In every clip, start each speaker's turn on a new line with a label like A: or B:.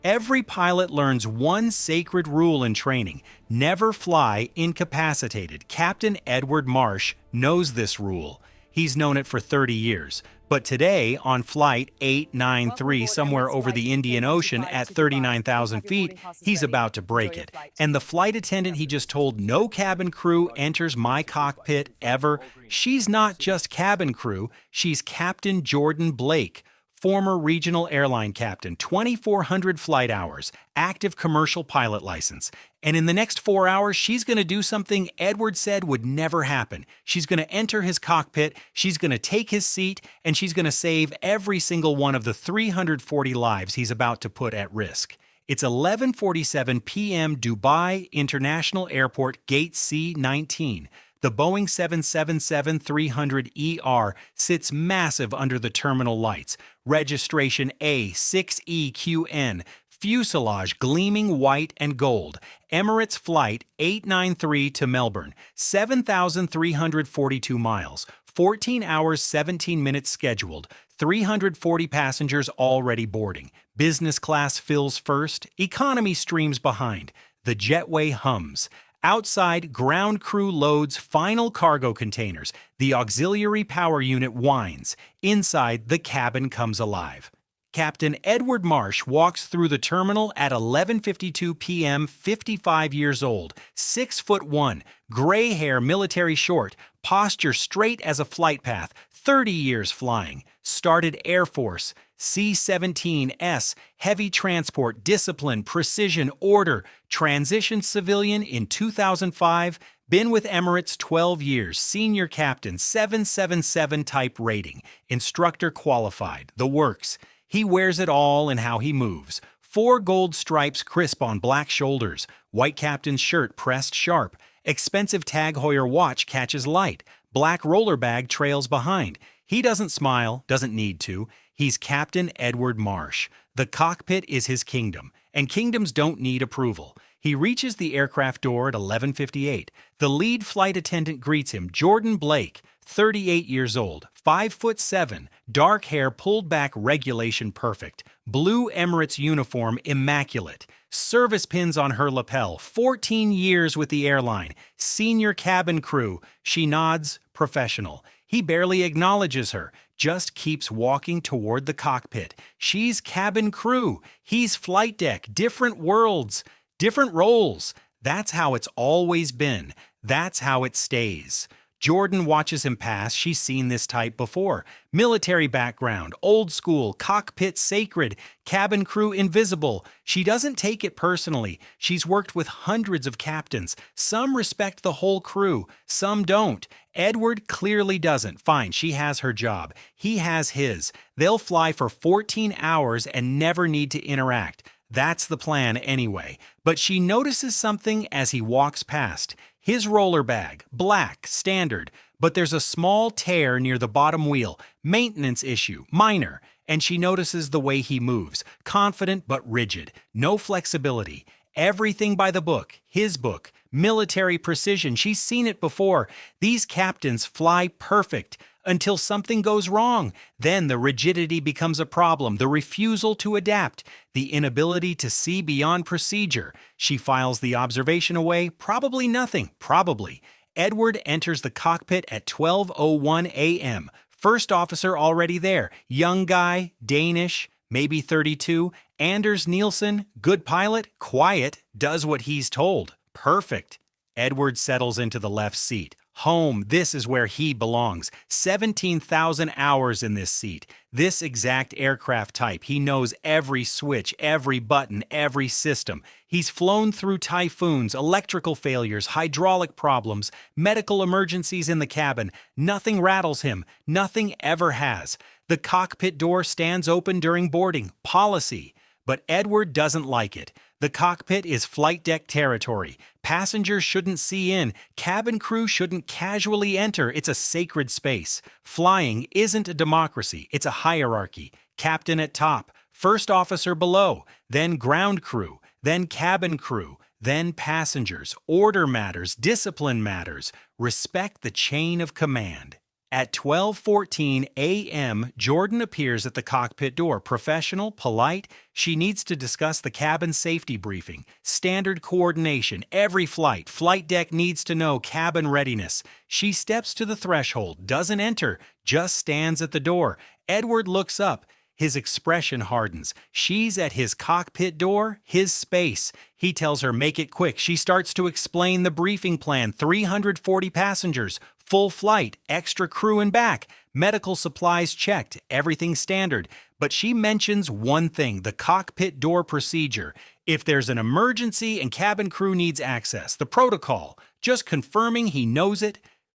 A: Every pilot learns one sacred rule in training: never fly incapacitated. Captain Edward Marsh knows this rule. He's known it for 30 years. But today, on Flight
B: Welcome
A: 893,
B: aboard
A: somewhere
B: Emirates
A: over
B: Flight
A: the Indian Ocean at
B: 225 to Dubai. Please
A: 39,000
B: have your
A: feet,
B: boarding passes
A: he's
B: ready.
A: about to
B: Enjoy
A: break
B: your
A: it.
B: flight.
A: And the flight attendant he just told no cabin crew enters my cockpit ever, she's not just cabin crew, she's Captain Jordan Blake, former regional airline captain, 2,400 flight hours, active commercial pilot license. And in the next 4 hours, she's going to do something Edward said would never happen. She's going to enter his cockpit, she's going to take his seat, and she's going to save every single one of the 340 lives he's about to put at risk. It's 11:47 p.m. Dubai International Airport, Gate C-19. The Boeing 777-300ER sits massive under the terminal lights. Registration A6EQN, fuselage gleaming white and gold. Emirates Flight 893 to Melbourne, 7,342 miles, 14 hours 17 minutes scheduled, 340 passengers already boarding. Business class fills first, economy streams behind. The jetway hums. Outside, ground crew loads final cargo containers. The auxiliary power unit whines. Inside, the cabin comes alive. Captain Edward Marsh walks through the terminal at 11:52 p.m., 55 years old, 6'1", gray hair, military short, posture straight as a flight path, 30 years flying, started Air Force, C-17S, heavy transport, discipline, precision, order, transitioned civilian in 2005, been with Emirates 12 years, senior captain, 777 type rating, instructor qualified, the works. He wears it all in how he moves. 4 gold stripes crisp on black shoulders, white captain's shirt pressed sharp, expensive Tag Heuer watch catches light, black roller bag trails behind. He doesn't smile, doesn't need to. He's Captain Edward Marsh. The cockpit is his kingdom, and kingdoms don't need approval. He reaches the aircraft door at 11:58. The lead flight attendant greets him, Jordan Blake, 38 years old, 5'7", dark hair pulled back regulation perfect, blue Emirates uniform immaculate, service pins on her lapel, 14 years with the airline, senior cabin crew. She nods, professional. He barely acknowledges her, just keeps walking toward the cockpit. She's cabin crew, he's flight deck, different worlds, different roles. That's how it's always been. That's how it stays. Jordan watches him pass. She's seen this type before. Military background, old school, cockpit sacred, cabin crew invisible. She doesn't take it personally. She's worked with hundreds of captains. Some respect the whole crew, some don't. Edward clearly doesn't. Fine, she has her job. He has his. They'll fly for 14 hours and never need to interact. That's the plan anyway. But she notices something as he walks past. His roller bag, black, standard, but there's a small tear near the bottom wheel, maintenance issue, minor, and she notices the way he moves, confident but rigid, no flexibility, everything by the book, his book, military precision. She's seen it before. These captains fly perfect until something goes wrong. Then the rigidity becomes a problem, the refusal to adapt, the inability to see beyond procedure. She files the observation away, probably nothing, probably. Edward enters the cockpit at 12:01 a.m. First officer already there, young guy, Danish, maybe 32, Anders Nielsen, good pilot, quiet, does what he's told. Perfect. Edward settles into the left seat. Home, this is where he belongs. 17,000 hours in this seat. This exact aircraft type. He knows every switch, every button, every system. He's flown through typhoons, electrical failures, hydraulic problems, medical emergencies in the cabin. Nothing rattles him. Nothing ever has. The cockpit door stands open during boarding. Policy. But Edward doesn't like it. The cockpit is flight deck territory. Passengers shouldn't see in. Cabin crew shouldn't casually enter. It's a sacred space. Flying isn't a democracy. It's a hierarchy. Captain at top, first officer below, then ground crew, then cabin crew, then passengers. Order matters. Discipline matters. Respect the chain of command. At 12:14 a.m., Jordan appears at the cockpit door, professional, polite. She needs to discuss the cabin safety briefing, standard coordination, every flight. Flight deck needs to know cabin readiness. She steps to the threshold, doesn't enter, just stands at the door. Edward looks up. His expression hardens. She's at his cockpit door, his space. He tells her, make it quick. She starts to explain the briefing plan. 340 passengers, full flight, extra crew and back, medical supplies checked, everything standard. But she mentions one thing, the cockpit door procedure. If there's an emergency and cabin crew needs access, the protocol. Just confirming he knows it.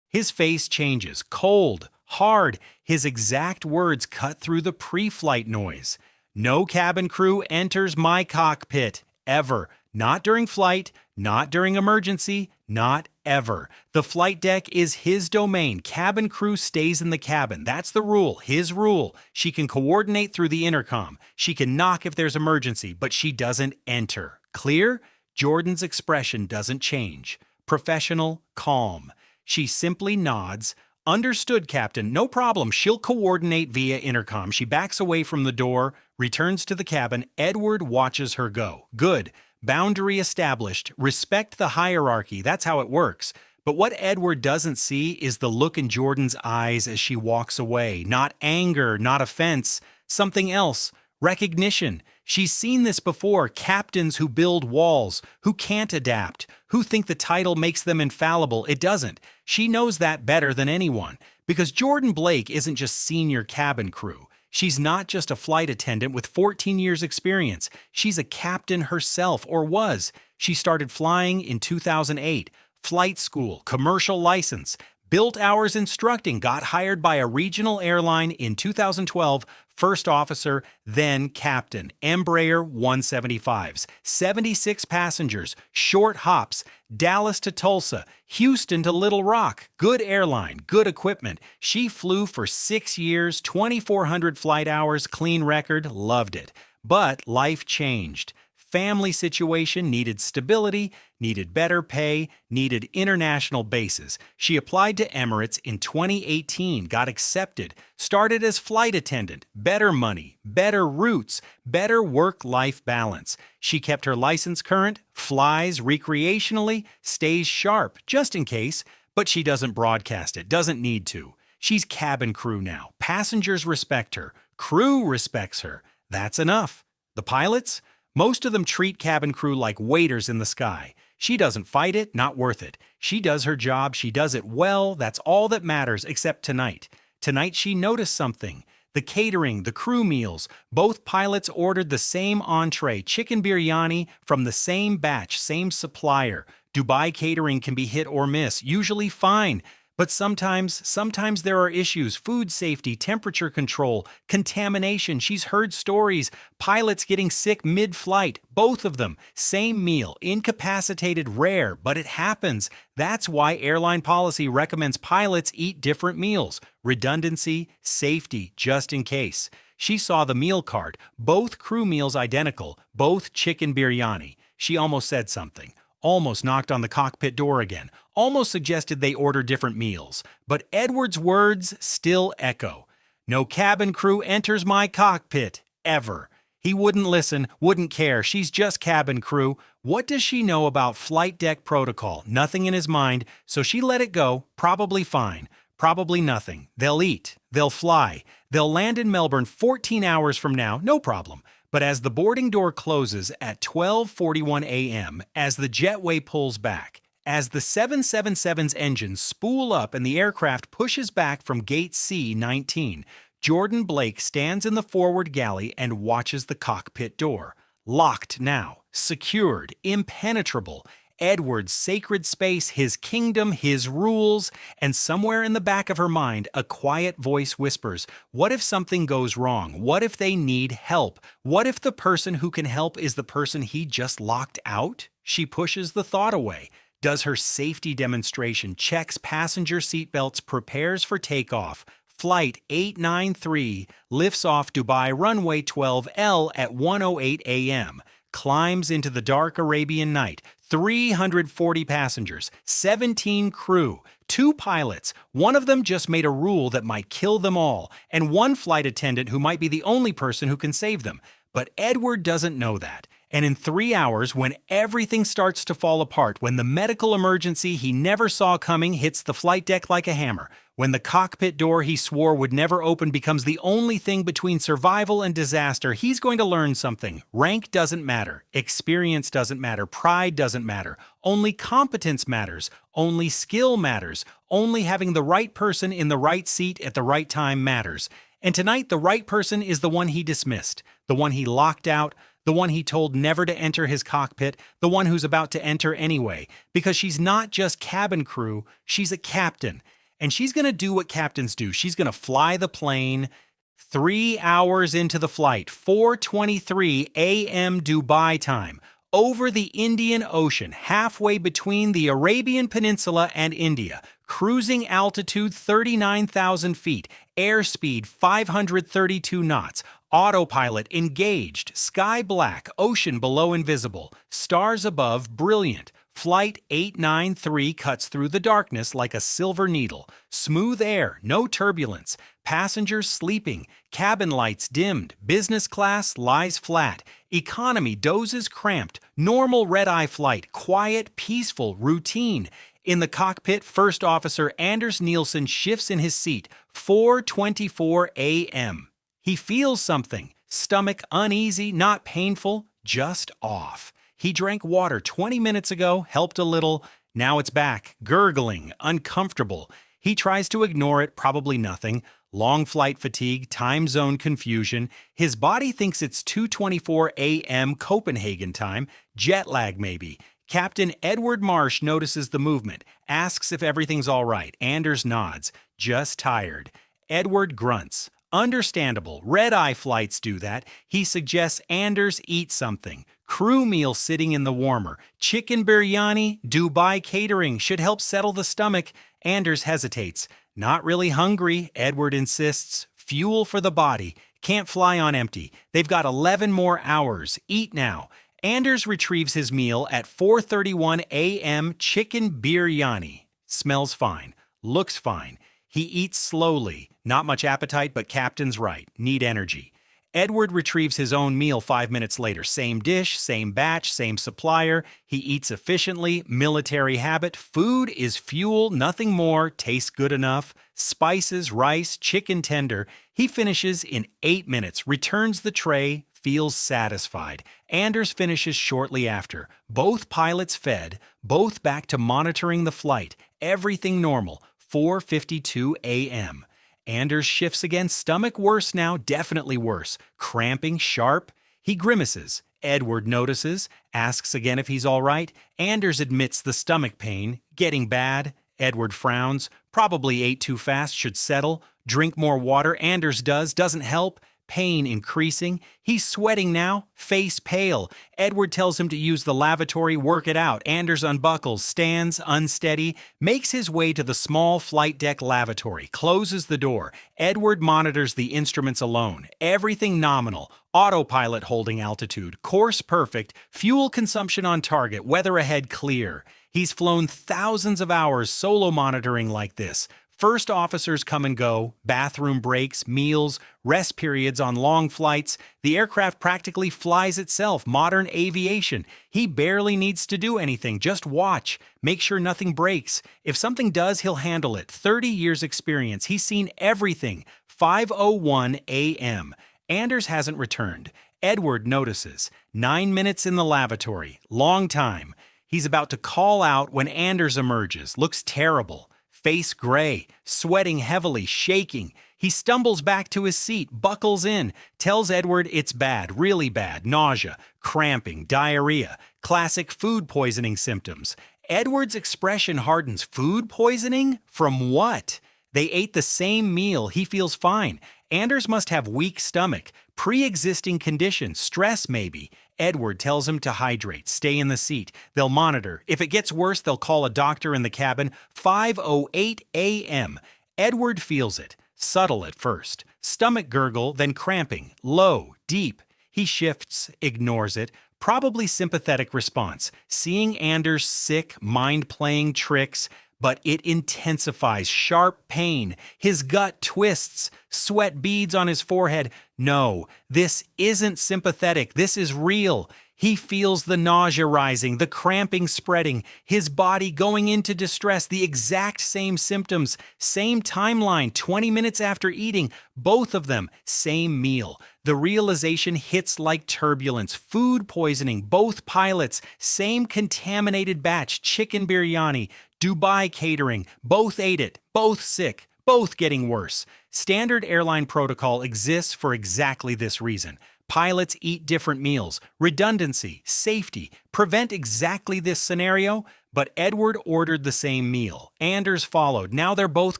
A: His face changes, cold, hard. His exact words cut through the pre-flight noise. No cabin crew enters my cockpit, ever. Not during flight, not during emergency, not ever. The flight deck is his domain. Cabin crew stays in the cabin. That's the rule, his rule. She can coordinate through the intercom. She can knock if there's emergency, but she doesn't enter. Clear? Jordan's expression doesn't change. Professional, calm. She simply nods. Understood, Captain. No problem. She'll coordinate via intercom. She backs away from the door, returns to the cabin. Edward watches her go. Good. Boundary established. Respect the hierarchy. That's how it works. But what Edward doesn't see is the look in Jordan's eyes as she walks away. Not anger, not offense. Something else. Recognition. She's seen this before. Captains who build walls, who can't adapt, who think the title makes them infallible. It doesn't. She knows that better than anyone. Because Jordan Blake isn't just senior cabin crew. She's not just a flight attendant with 14 years experience. She's a captain herself, or was. She started flying in 2008. Flight school, commercial license, built hours instructing, got hired by a regional airline in 2012, first officer, then captain. Embraer 175s, 76 passengers, short hops, Dallas to Tulsa, Houston to Little Rock. Good airline, good equipment. She flew for 6 years, 2,400 flight hours, clean record, loved it. But life changed. Family situation, needed stability, needed better pay, needed international bases. She applied to Emirates in 2018, got accepted, started as flight attendant, better money, better routes, better work-life balance. She kept her license current, flies recreationally, stays sharp, just in case, but she doesn't broadcast it, doesn't need to. She's cabin crew now. Passengers respect her. Crew respects her. That's enough. The pilots? Most of them treat cabin crew like waiters in the sky. She doesn't fight it, not worth it. She does her job, she does it well, that's all that matters, except tonight. Tonight she noticed something. The catering, the crew meals. Both pilots ordered the same entree, chicken biryani, from the same batch, same supplier. Dubai catering can be hit or miss, usually fine. But sometimes there are issues, food safety, temperature control, contamination. She's heard stories, pilots getting sick mid-flight, both of them, same meal, incapacitated, rare, but it happens. That's why airline policy recommends pilots eat different meals. Redundancy, safety, just in case. She saw the meal card, both crew meals identical, both chicken biryani. She almost said something. Almost knocked on the cockpit door again, almost suggested they order different meals. But Edward's words still echo. No cabin crew enters my cockpit, ever. He wouldn't listen, wouldn't care. She's just cabin crew. What does she know about flight deck protocol? Nothing in his mind, so she let it go. Probably fine. Probably nothing. They'll eat. They'll fly. They'll land in Melbourne 14 hours from now, no problem. But as the boarding door closes at 12:41 a.m., as the jetway pulls back, as the 777's engines spool up and the aircraft pushes back from gate C-19, Jordan Blake stands in the forward galley and watches the cockpit door. Locked now, secured, impenetrable. Edward's sacred space, his kingdom, his rules, and somewhere in the back of her mind, a quiet voice whispers, what if something goes wrong? What if they need help? What if the person who can help is the person he just locked out? She pushes the thought away, does her safety demonstration, checks passenger seatbelts, prepares for takeoff. Flight 893 lifts off Dubai runway 12L at 1:08 a.m., climbs into the dark Arabian night. 340 passengers, 17 crew, 2 pilots. One of them just made a rule that might kill them all, and one flight attendant who might be the only person who can save them. But Edward doesn't know that. And in 3 hours, when everything starts to fall apart, when the medical emergency he never saw coming hits the flight deck like a hammer, when the cockpit door he swore would never open becomes the only thing between survival and disaster, he's going to learn something. Rank doesn't matter. Experience doesn't matter. Pride doesn't matter. Only competence matters. Only skill matters. Only having the right person in the right seat at the right time matters. And tonight, the right person is the one he dismissed, the one he locked out, the one he told never to enter his cockpit, the one who's about to enter anyway, because she's not just cabin crew, she's a captain. And she's going to do what captains do. She's going to fly the plane 3 hours into the flight, 4:23 a.m. Dubai time, over the Indian Ocean, halfway between the Arabian Peninsula and India, cruising altitude 39,000 feet, airspeed 532 knots, autopilot engaged, sky black, ocean below invisible, stars above brilliant. Flight 893 cuts through the darkness like a silver needle. Smooth air, no turbulence. Passengers sleeping. Cabin lights dimmed. Business class lies flat. Economy dozes cramped. Normal red-eye flight. Quiet, peaceful, routine. In the cockpit, First Officer Anders Nielsen shifts in his seat. 4:24 a.m. He feels something. Stomach uneasy, not painful, just off. He drank water 20 minutes ago, helped a little. Now it's back, gurgling, uncomfortable. He tries to ignore it, probably nothing. Long flight fatigue, time zone confusion. His body thinks it's 2:24 a.m. Copenhagen time, jet lag maybe. Captain Edward Marsh notices the movement, asks if everything's all right. Anders nods, just tired. Edward grunts. Understandable, red-eye flights do that. He suggests Anders eat something. Crew meal sitting in the warmer. Chicken biryani, Dubai catering should help settle the stomach. Anders hesitates. Not really hungry, Edward insists. Fuel for the body. Can't fly on empty. They've got 11 more hours. Eat now. Anders retrieves his meal at 4:31 a.m. chicken biryani. Smells fine. Looks fine. He eats slowly. Not much appetite, but captain's right. Need energy. Edward retrieves his own meal 5 minutes later. Same dish, same batch, same supplier. He eats efficiently. Military habit. Food is fuel, nothing more. Tastes good enough. Spices, rice, chicken tender. He finishes in 8 minutes. Returns the tray. Feels satisfied. Anders finishes shortly after. Both pilots fed. Both back to monitoring the flight. Everything normal. 4:52 a.m. Anders shifts again, stomach worse now, definitely worse. Cramping, sharp. He grimaces. Edward notices, asks again if he's all right. Anders admits the stomach pain, getting bad. Edward frowns. Probably ate too fast, should settle. Drink more water. Anders doesn't help. Pain increasing. He's sweating now, face pale. Edward tells him to use the lavatory, work it out. Anders unbuckles, stands, unsteady, makes his way to the small flight deck lavatory, closes the door. Edward monitors the instruments alone. Everything nominal. Autopilot holding altitude, course perfect, fuel consumption on target, weather ahead clear. He's flown thousands of hours solo monitoring like this. First officers come and go, bathroom breaks, meals, rest periods on long flights. The aircraft practically flies itself, modern aviation. He barely needs to do anything, just watch, make sure nothing breaks. If something does, he'll handle it. 30 years experience, he's seen everything. 5:01 a.m. Anders hasn't returned. Edward notices. 9 minutes in the lavatory, long time. He's about to call out when Anders emerges, looks terrible. Face gray, sweating heavily, shaking. He stumbles back to his seat, buckles in, tells Edward it's bad, really bad, nausea, cramping, diarrhea, classic food poisoning symptoms. Edward's expression hardens. Food poisoning? From what? They ate the same meal. He feels fine. Anders must have weak stomach, pre-existing conditions, stress maybe. Edward tells him to hydrate, stay in the seat. They'll monitor. If it gets worse, they'll call a doctor in the cabin. 5:08 a.m. Edward feels it. Subtle at first. Stomach gurgle, then cramping. Low, deep. He shifts, ignores it. Probably sympathetic response, seeing Anders' sick, mind playing tricks, but it intensifies sharp pain. His gut twists, sweat beads on his forehead. No, this isn't sympathetic. This is real. He feels the nausea rising, the cramping spreading, his body going into distress, the exact same symptoms, same timeline, 20 minutes after eating, both of them, same meal. The realization hits like turbulence, food poisoning, both pilots, same contaminated batch, chicken biryani, Dubai catering, both ate it, both sick, both getting worse. Standard airline protocol exists for exactly this reason. Pilots eat different meals, redundancy, safety, prevent exactly this scenario, but Edward ordered the same meal. Anders followed. Now they're both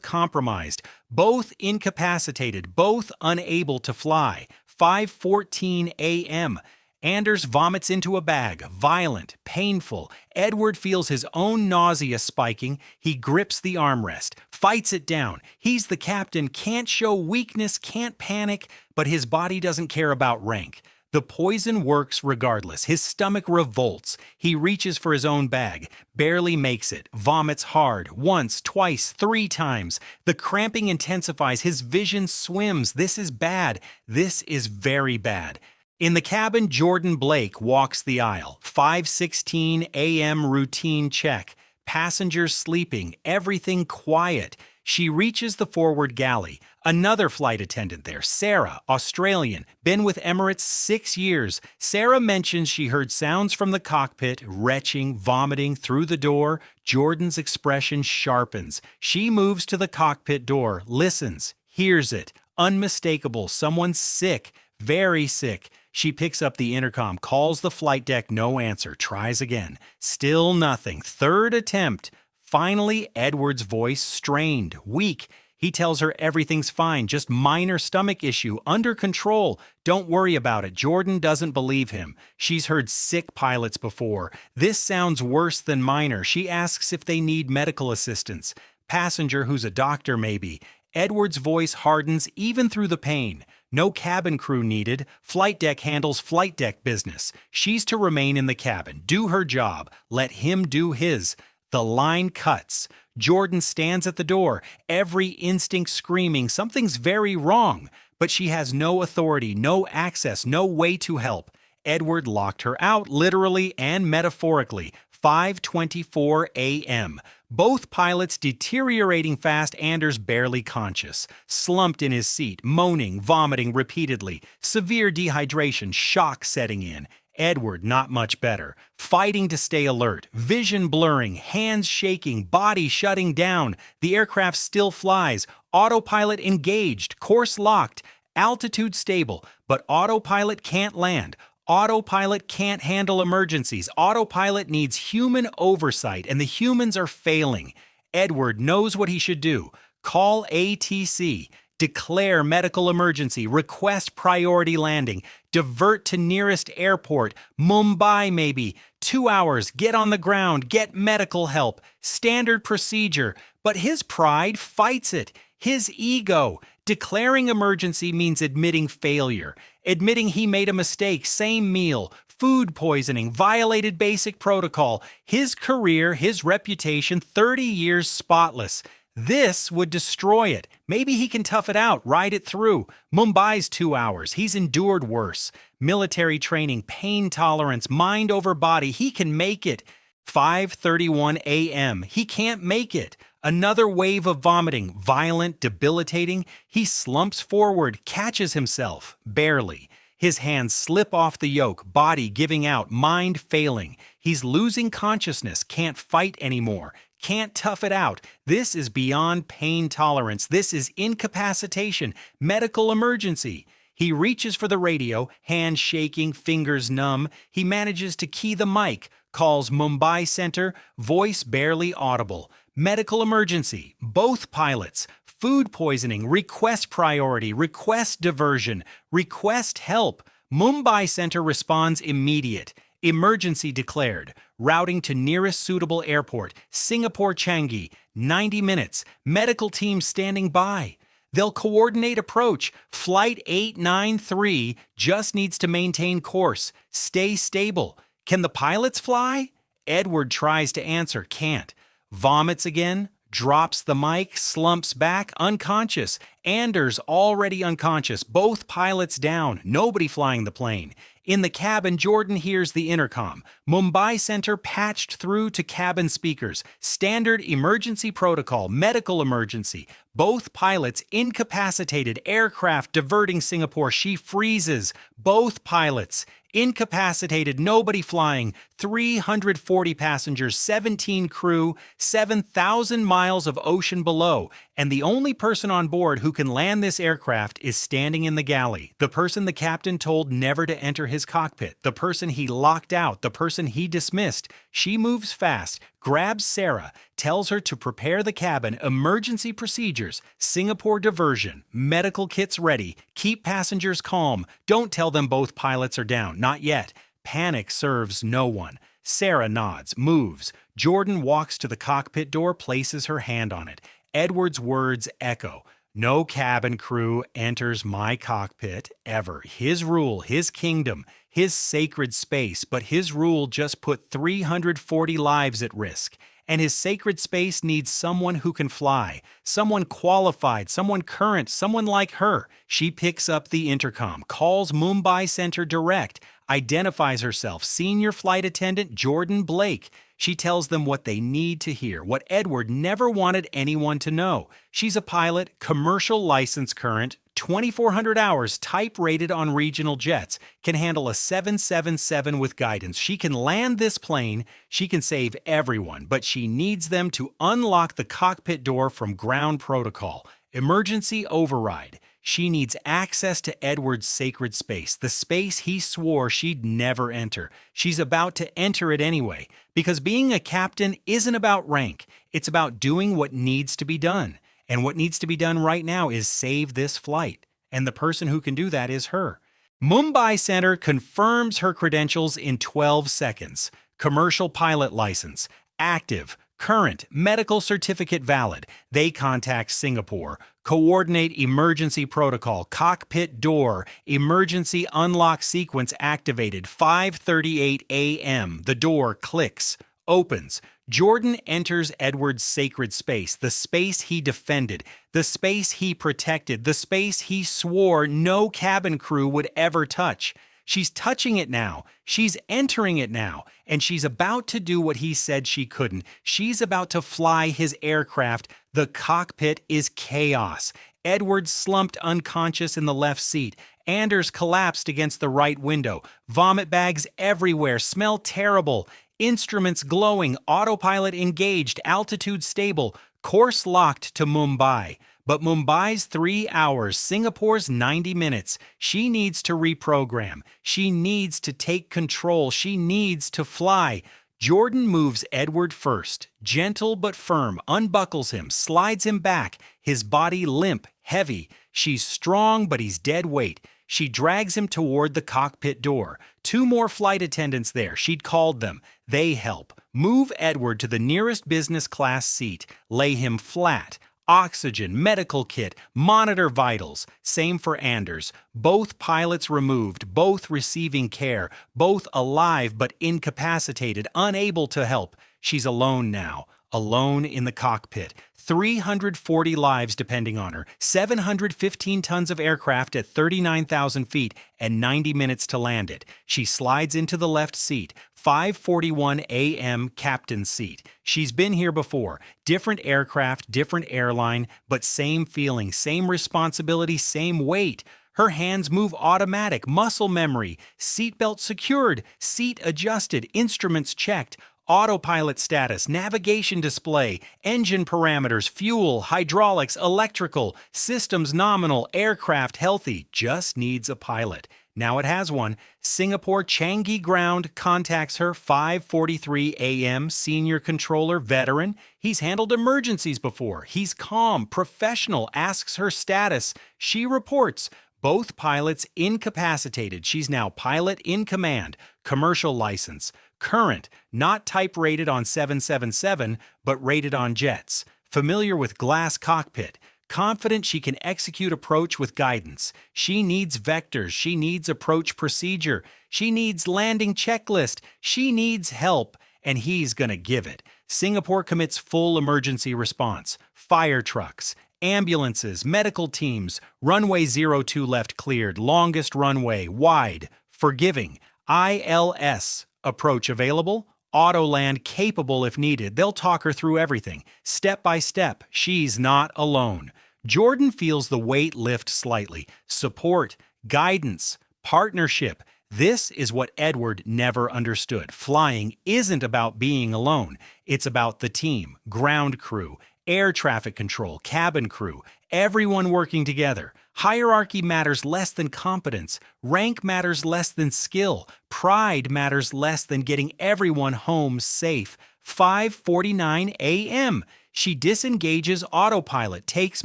A: compromised, both incapacitated, both unable to fly. 5:14 a.m. Anders vomits into a bag, violent, painful. Edward feels his own nausea spiking. He grips the armrest, fights it down. He's the captain, can't show weakness, can't panic, but his body doesn't care about rank. The poison works regardless. His stomach revolts. He reaches for his own bag, barely makes it, vomits hard, once, twice, 3 times. The cramping intensifies. His vision swims. This is bad. This is very bad. In the cabin, Jordan Blake walks the aisle. 5:16 a.m. routine check. Passengers sleeping, everything quiet. She reaches the forward galley. Another flight attendant there, Sarah, Australian, been with Emirates 6 years. Sarah mentions she heard sounds from the cockpit, retching, vomiting through the door. Jordan's expression sharpens. She moves to the cockpit door, listens, hears it. Unmistakable, someone's sick, very sick. She picks up the intercom, calls the flight deck, no answer, tries again. Still nothing. Third attempt. Finally, Edward's voice strained, weak. He tells her everything's fine, just minor stomach issue, under control. Don't worry about it. Jordan doesn't believe him. She's heard sick pilots before. This sounds worse than minor. She asks if they need medical assistance. Passenger who's a doctor maybe. Edward's voice hardens even through the pain. No cabin crew needed. Flight deck handles flight deck business. She's to remain in the cabin, do her job, let him do his. The line cuts. Jordan stands at the door, every instinct screaming something's very wrong, but she has no authority, no access, no way to help. Edward locked her out, literally and metaphorically. 5:24 a.m. Both pilots deteriorating fast. Anders barely conscious, slumped in his seat, moaning, vomiting repeatedly, severe dehydration, shock setting in. Edward not much better, fighting to stay alert, vision blurring, hands shaking, body shutting down. The aircraft still flies, autopilot engaged, course locked, altitude stable, but autopilot can't land. Autopilot can't handle emergencies. Autopilot needs human oversight, and the humans are failing. Edward knows what he should do. Call ATC. Declare medical emergency. Request priority landing. Divert to nearest airport. Mumbai maybe. 2 hours. Get on the ground. Get medical help. Standard procedure. But his pride fights it. His ego. Declaring emergency means admitting failure. Admitting he made a mistake, same meal, food poisoning, violated basic protocol, his career, his reputation, 30 years spotless. This would destroy it. Maybe he can tough it out, ride it through. Mumbai's 2 hours. He's endured worse. Military training, pain tolerance, mind over body. He can make it. 5:31 a.m. He can't make it. Another wave of vomiting, violent, debilitating. He slumps forward, catches himself, barely. His hands slip off the yoke, body giving out, mind failing. He's losing consciousness, can't fight anymore, can't tough it out. This is beyond pain tolerance. This is incapacitation, medical emergency. He reaches for the radio, hands shaking, fingers numb. He manages to key the mic, calls Mumbai Center, voice barely audible. Medical emergency, both pilots, food poisoning, request priority, request diversion, request help. Mumbai Center responds immediate. Emergency declared. Routing to nearest suitable airport, Singapore Changi, 90 minutes. Medical team standing by. They'll coordinate approach. Flight 893 just needs to maintain course. Stay stable. Can the pilots fly? Edward tries to answer, can't. Vomits again, drops the mic, slumps back, unconscious. Anders already unconscious, both pilots down, nobody flying the plane. In the cabin, Jordan hears the intercom. Mumbai Center patched through to cabin speakers. Standard emergency protocol, medical emergency. Both pilots incapacitated, aircraft diverting Singapore. She freezes. Both pilots incapacitated, nobody flying. 340 passengers, 17 crew, 7,000 miles of ocean below. And the only person on board who can land this aircraft is standing in the galley. The person the captain told never to enter his cockpit. The person he locked out. The person he dismissed. She moves fast, grabs Sarah, tells her to prepare the cabin, emergency procedures, Singapore diversion, medical kits ready, keep passengers calm, don't tell them both pilots are down, not yet. Panic serves no one. Sarah nods, moves. Jordan walks to the cockpit door, places her hand on it. Edward's words echo. No cabin crew enters my cockpit ever. His rule, his kingdom, his sacred space, but his rule just put 340 lives at risk. And his sacred space needs someone who can fly, someone qualified, someone current, someone like her. She picks up the intercom, calls Mumbai Center direct, identifies herself, senior flight attendant Jordan Blake. She tells them what they need to hear, what Edward never wanted anyone to know. She's a pilot, commercial license current, 2,400 hours, type rated on regional jets, can handle a 777 with guidance. She can land this plane, she can save everyone, but she needs them to unlock the cockpit door from ground protocol. Emergency override. She needs access to Edward's sacred space, the space he swore she'd never enter. She's about to enter it anyway, because being a captain isn't about rank. It's about doing what needs to be done. And what needs to be done right now is save this flight. And the person who can do that is her. Mumbai Center confirms her credentials in 12 seconds. Commercial pilot license, active, current, medical certificate valid. They contact Singapore. Coordinate emergency protocol, cockpit door, emergency unlock sequence activated, 5:38 a.m. The door clicks, opens. Jordan enters Edward's sacred space, the space he defended, the space he protected, the space he swore no cabin crew would ever touch. She's touching it now. She's entering it now. And she's about to do what he said she couldn't. She's about to fly his aircraft. The cockpit is chaos. Edward slumped unconscious in the left seat. Anders collapsed against the right window. Vomit bags everywhere. Smell terrible. Instruments glowing. Autopilot engaged. Altitude stable. Course locked to Mumbai. But Mumbai's 3 hours, Singapore's 90 minutes. She needs to reprogram. She needs to take control. She needs to fly. Jordan moves Edward first, gentle but firm, unbuckles him, slides him back, his body limp, heavy. She's strong, but he's dead weight. She drags him toward the cockpit door. 2 more flight attendants there. She'd called them. They help. Move Edward to the nearest business class seat. Lay him flat. Oxygen, medical kit, monitor vitals. Same for Anders. Both pilots removed, both receiving care, both alive but incapacitated, unable to help. She's alone now, alone in the cockpit. 340 lives depending on her, 715 tons of aircraft at 39,000 feet, and 90 minutes to land it. She slides into the left seat, 5:41 a.m. captain's seat. She's been here before. Different aircraft, different airline, but same feeling, same responsibility, same weight. Her hands move automatic, muscle memory, seatbelt secured, seat adjusted, instruments checked. Autopilot status, navigation display, engine parameters, fuel, hydraulics, electrical, systems nominal, aircraft healthy, just needs a pilot. Now it has one. Singapore Changi Ground contacts her 5:43 a.m. Senior controller, veteran. He's handled emergencies before. He's calm, professional, asks her status. She reports. Both pilots incapacitated. She's now pilot in command. Commercial license. Current, not type rated on 777, but rated on jets. Familiar with glass cockpit. confident she can execute approach with guidance. She needs vectors. She needs approach procedure. She needs landing checklist. She needs help, and he's gonna give it. Singapore commits full emergency response. Fire trucks, ambulances, medical teams, runway 02 left cleared, longest runway, wide, forgiving, ILS, approach available, auto land capable if needed. They'll talk her through everything, step by step. She's not alone. Jordan feels the weight lift slightly. Support, guidance, partnership. This is what Edward never understood. Flying isn't about being alone. It's about the team, ground crew, air traffic control, cabin crew, everyone working together. Hierarchy matters less than competence. Rank matters less than skill. Pride matters less than getting everyone home safe. 5:49 a.m. She disengages autopilot, takes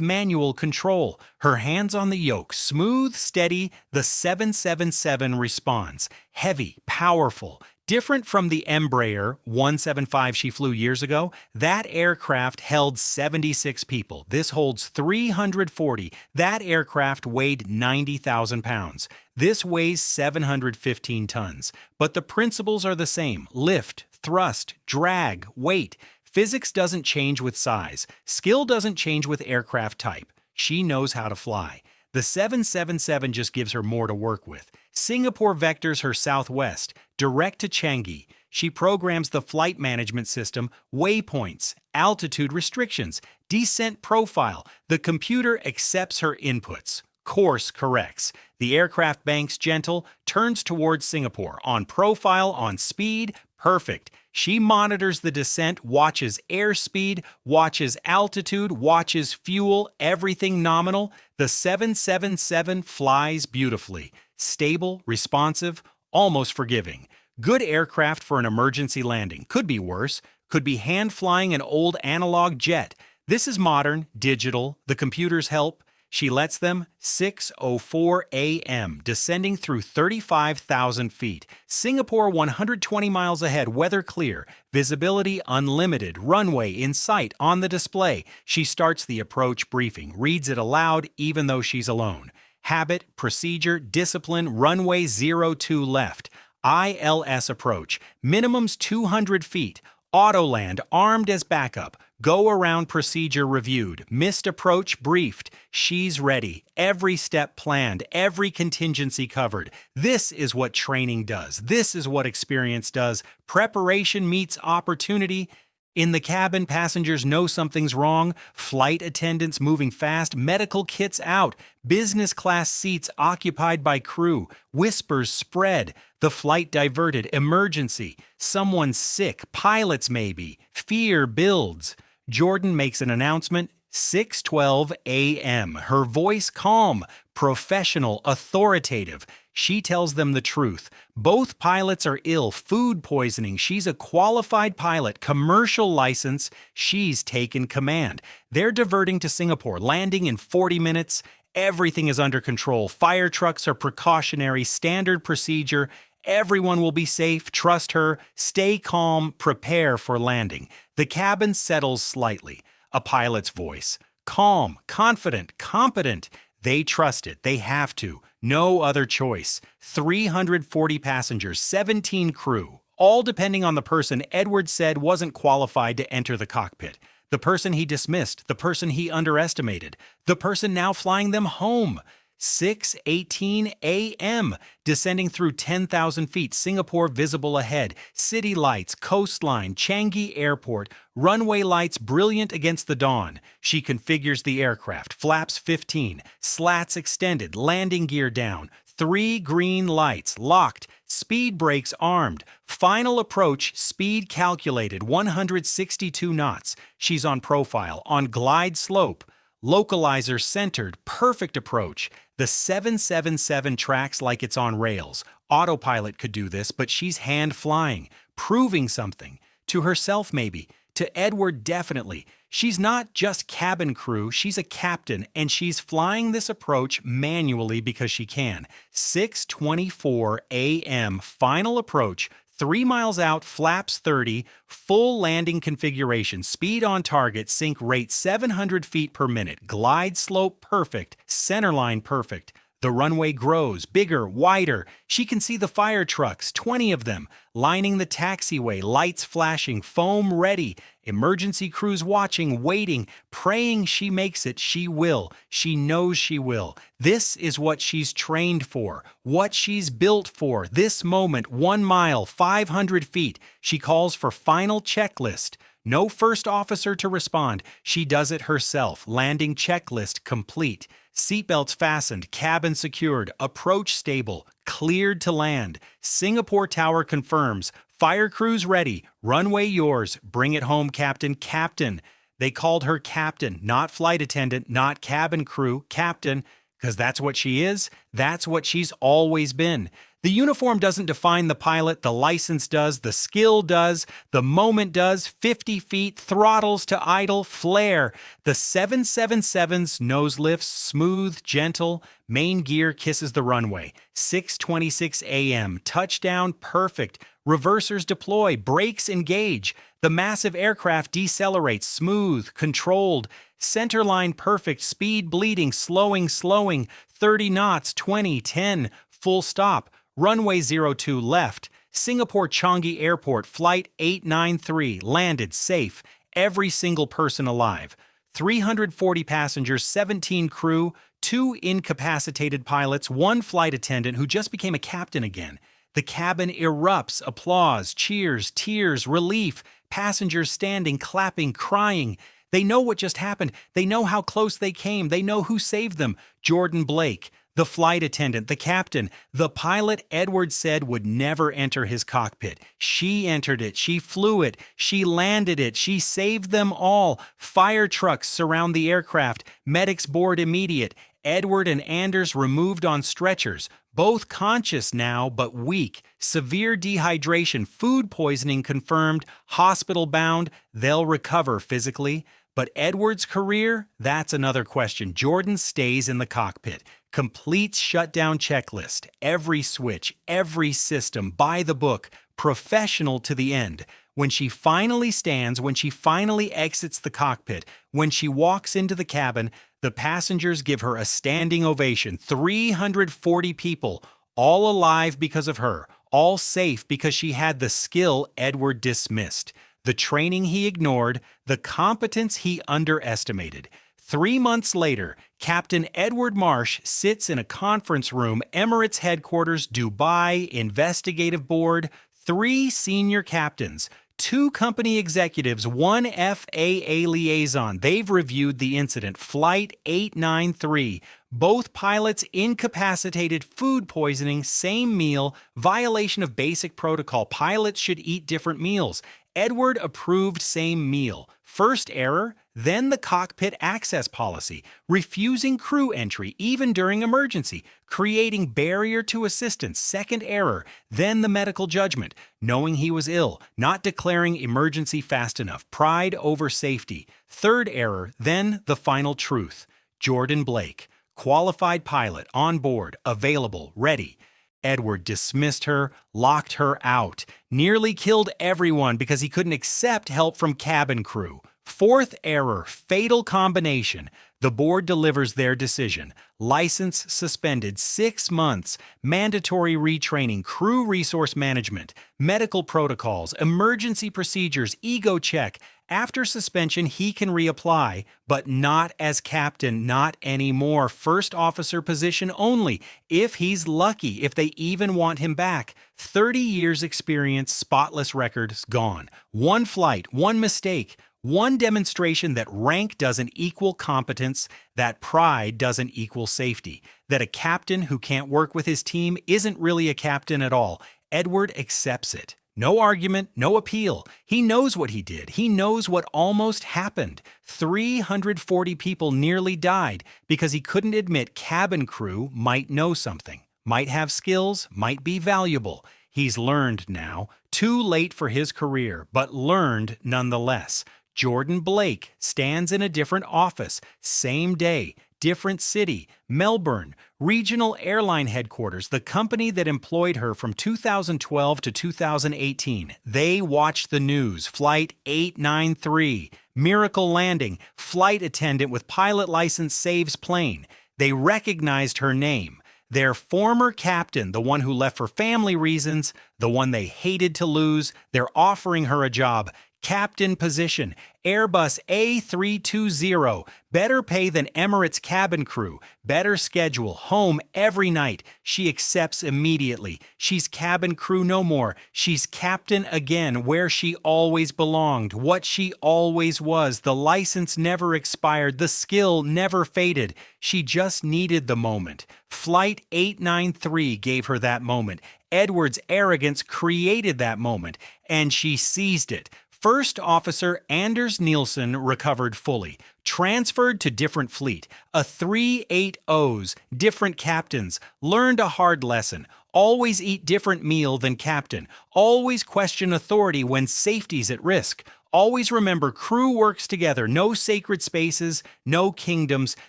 A: manual control. Her hands on the yoke, smooth, steady. The 777 responds. Heavy, powerful. Different from the Embraer 175 she flew years ago, that aircraft held 76 people. This holds 340. That aircraft weighed 90,000 pounds. This weighs 715 tons. But the principles are the same. Lift, thrust, drag, weight. Physics doesn't change with size. Skill doesn't change with aircraft type. She knows how to fly. The 777 just gives her more to work with. Singapore vectors her southwest, direct to Changi. She programs the flight management system, waypoints, altitude restrictions, descent profile. The computer accepts her inputs. Course corrects. The aircraft banks gentle, turns towards Singapore. On profile, on speed, perfect. She monitors the descent, watches airspeed, watches altitude, watches fuel, everything nominal. The 777 flies beautifully. Stable, responsive, almost forgiving. Good aircraft for an emergency landing. Could be worse. Could be hand-flying an old analog jet. This is modern, digital. The computers help. She lets them. 6:04 a.m., descending through 35,000 feet. Singapore 120 miles ahead, weather clear. Visibility unlimited, runway in sight on the display. She starts the approach briefing, reads it aloud even though she's alone. Habit, procedure, discipline, runway 02 left. ILS approach, minimums 200 feet. Auto land armed as backup. Go around procedure reviewed. Missed approach briefed. She's ready. Every step planned. Every contingency covered. This is what training does. This is what experience does. Preparation meets opportunity. In the cabin, passengers know something's wrong. Flight attendants moving fast. Medical kits out. Business class seats occupied by crew. Whispers spread. The flight diverted. Emergency. Someone's sick. Pilots maybe. Fear builds. Jordan makes an announcement. 6:12 a.m. Her voice calm, professional, authoritative. She tells them the truth. Both pilots are ill, food poisoning. She's a qualified pilot, commercial license. She's taken command. They're diverting to Singapore, landing in 40 minutes. Everything is under control. Fire trucks are precautionary, standard procedure. Everyone will be safe. Trust her. Stay calm. Prepare for landing. The cabin settles slightly. A pilot's voice. Calm, confident, competent. They trust it. They have to. No other choice. 340 passengers, 17 crew, all depending on the person Edward said wasn't qualified to enter the cockpit. The person he dismissed, the person he underestimated, the person now flying them home. 6:18 a.m., descending through 10,000 feet, Singapore visible ahead, city lights, coastline, Changi Airport, runway lights brilliant against the dawn. She configures the aircraft, flaps 15, slats extended, landing gear down, 3 green lights, locked, speed brakes armed, final approach, speed calculated, 162 knots. She's on profile, on glide slope. Localizer centered, perfect approach. The 777 tracks like it's on rails. Autopilot could do this, but she's hand flying, proving something. To herself maybe, to Edward definitely. She's not just cabin crew, she's a captain, and she's flying this approach manually because she can. 6:24 a.m. final approach, 3 miles out, flaps 30, full landing configuration, speed on target, sync rate 700 feet per minute, glide slope perfect, centerline perfect. The runway grows, bigger, wider. She can see the fire trucks, 20 of them, lining the taxiway, lights flashing, foam ready. Emergency crews watching, waiting, praying she makes it. She will. She knows she will. This is what she's trained for, what she's built for. This moment, 1 mile, 500 feet. She calls for final checklist. No first officer to respond. She does it herself. Landing checklist complete. Seatbelts fastened, cabin secured, approach stable, cleared to land. Singapore Tower confirms. Fire crews ready. Runway yours. Bring it home, Captain. Captain. They called her Captain, not flight attendant, not cabin crew. Captain, because that's what she is. That's what she's always been. The uniform doesn't define the pilot, the license does, the skill does, the moment does. 50 feet, throttles to idle, flare. The 777's nose lifts, smooth, gentle. Main gear kisses the runway. 6:26 a.m. Touchdown perfect. Reversers deploy, brakes engage. The massive aircraft decelerates, smooth, controlled. Centerline perfect, speed bleeding, slowing. 30 knots, 20, 10, full stop. Runway 02 left. Singapore Changi Airport, Flight 893, landed safe. Every single person alive. 340 passengers, 17 crew, 2 incapacitated pilots, 1 flight attendant who just became a captain again. The cabin erupts, applause, cheers, tears, relief. Passengers standing, clapping, crying. They know what just happened. They know how close they came. They know who saved them. Jordan Blake. The flight attendant, the captain, the pilot Edward said would never enter his cockpit. She entered it, she flew it, she landed it, she saved them all. Fire trucks surround the aircraft, medics board immediate. Edward and Anders removed on stretchers, both conscious now but weak. Severe dehydration, food poisoning confirmed, hospital bound. They'll recover physically. But Edward's career? That's another question. Jordan stays in the cockpit. Completes shutdown checklist. Every switch, every system, by the book, professional to the end. When she finally stands, when she finally exits the cockpit, when she walks into the cabin, the passengers give her a standing ovation. 340 people, all alive because of her, all safe because she had the skill Edward dismissed, the training he ignored, the competence he underestimated. 3 months later, Captain Edward Marsh sits in a conference room, Emirates headquarters, Dubai, investigative board, 3 senior captains, 2 company executives, 1 FAA liaison. They've reviewed the incident. Flight 893. Both pilots incapacitated, food poisoning, same meal, violation of basic protocol. Pilots should eat different meals. Edward approved same meal. First error, then the cockpit access policy, refusing crew entry even during emergency, creating barrier to assistance. Second error, then the medical judgment, knowing he was ill, not declaring emergency fast enough, pride over safety. Third error, then the final truth. Jordan Blake, qualified pilot, on board, available, ready. Edward dismissed her, locked her out, nearly killed everyone because he couldn't accept help from cabin crew. Fourth error, fatal combination. The board delivers their decision. License suspended 6 months. Mandatory retraining, crew resource management, medical protocols, emergency procedures, ego check. After suspension, he can reapply, but not as captain, not anymore. First officer position only, if he's lucky, if they even want him back. 30 years experience, spotless records, gone. 1 flight, 1 mistake. 1 demonstration that rank doesn't equal competence, that pride doesn't equal safety, that a captain who can't work with his team isn't really a captain at all. Edward accepts it. No argument, no appeal. He knows what he did. He knows what almost happened. 340 people nearly died because he couldn't admit cabin crew might know something, might have skills, might be valuable. He's learned now. Too late for his career, but learned nonetheless. Jordan Blake stands in a different office, same day, different city, Melbourne, regional airline headquarters, the company that employed her from 2012 to 2018. They watched the news, Flight 893, miracle landing, flight attendant with pilot license saves plane. They recognized her name. Their former captain, the one who left for family reasons, the one they hated to lose, they're offering her a job. Captain position, Airbus A320, better pay than Emirates cabin crew, better schedule, home every night. She accepts immediately. She's cabin crew no more. She's captain again, where she always belonged, what she always was. The license never expired, the skill never faded. She just needed the moment. Flight 893 gave her that moment. Edward's arrogance created that moment, and she seized it. First Officer Anders Nielsen recovered fully, transferred to different fleet, a 380s, different captains, learned a hard lesson, always eat different meal than captain, always question authority when safety's at risk, always remember crew works together, no sacred spaces, no kingdoms,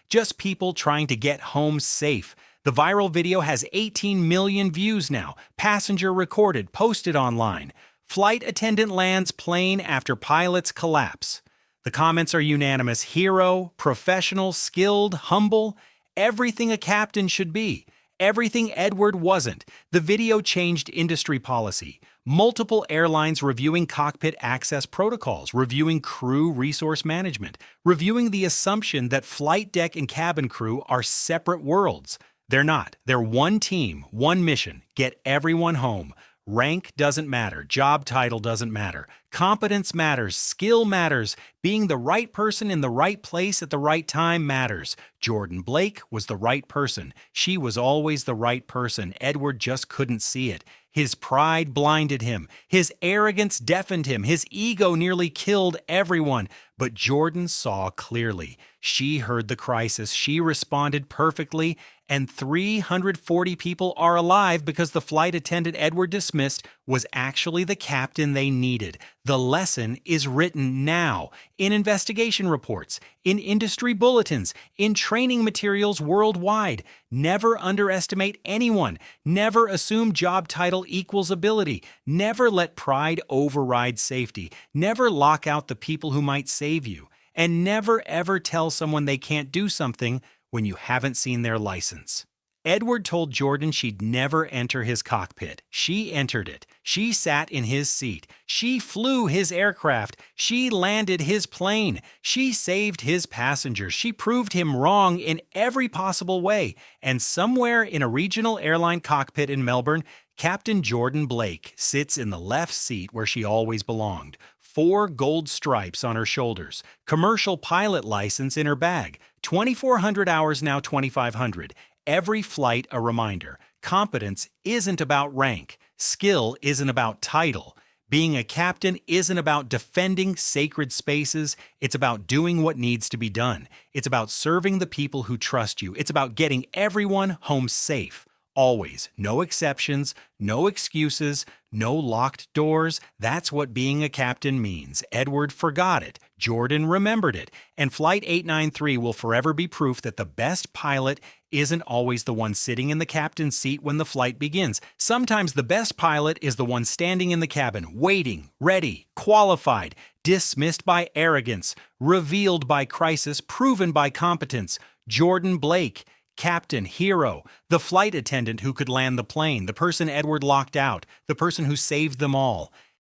A: just people trying to get home safe. The viral video has 18 million views now, passenger recorded, posted online. Flight attendant lands plane after pilots collapse. The comments are unanimous. Hero, professional, skilled, humble, everything a captain should be. Everything Edward wasn't. The video changed industry policy. Multiple airlines reviewing cockpit access protocols, reviewing crew resource management, reviewing the assumption that flight deck and cabin crew are separate worlds. They're not. They're one team, one mission. Get everyone home. Rank doesn't matter. Job title doesn't matter. Competence matters. Skill matters. Being the right person in the right place at the right time matters. Jordan Blake was the right person. She was always the right person. Edward just couldn't see it. His pride blinded him. His arrogance deafened him. His ego nearly killed everyone. But Jordan saw clearly. She heard the crisis. She responded perfectly. And 340 people are alive because the flight attendant Edward dismissed was actually the captain they needed. The lesson is written now in investigation reports, in industry bulletins, in training materials worldwide. Never underestimate anyone. Never assume job title equals ability. Never let pride override safety. Never lock out the people who might save you. And never ever tell someone they can't do something when you haven't seen their license. Edward told Jordan she'd never enter his cockpit. She entered it. She sat in his seat. She flew his aircraft. She landed his plane. She saved his passengers. She proved him wrong in every possible way. And somewhere in a regional airline cockpit in Melbourne, Captain Jordan Blake sits in the left seat where she always belonged. 4 gold stripes on her shoulders, commercial pilot license in her bag, 2,400 hours now 2,500. Every flight a reminder. Competence isn't about rank. Skill isn't about title. Being a captain isn't about defending sacred spaces. It's about doing what needs to be done. It's about serving the people who trust you. It's about getting everyone home safe. Always. No exceptions, no excuses, no locked doors. That's what being a captain means. Edward forgot it. Jordan remembered it. And Flight 893 will forever be proof that the best pilot isn't always the one sitting in the captain's seat when the flight begins. Sometimes the best pilot is the one standing in the cabin, waiting, ready, qualified, dismissed by arrogance, revealed by crisis, proven by competence. Jordan Blake. Captain, hero, the flight attendant who could land the plane, the person Edward locked out, the person who saved them all.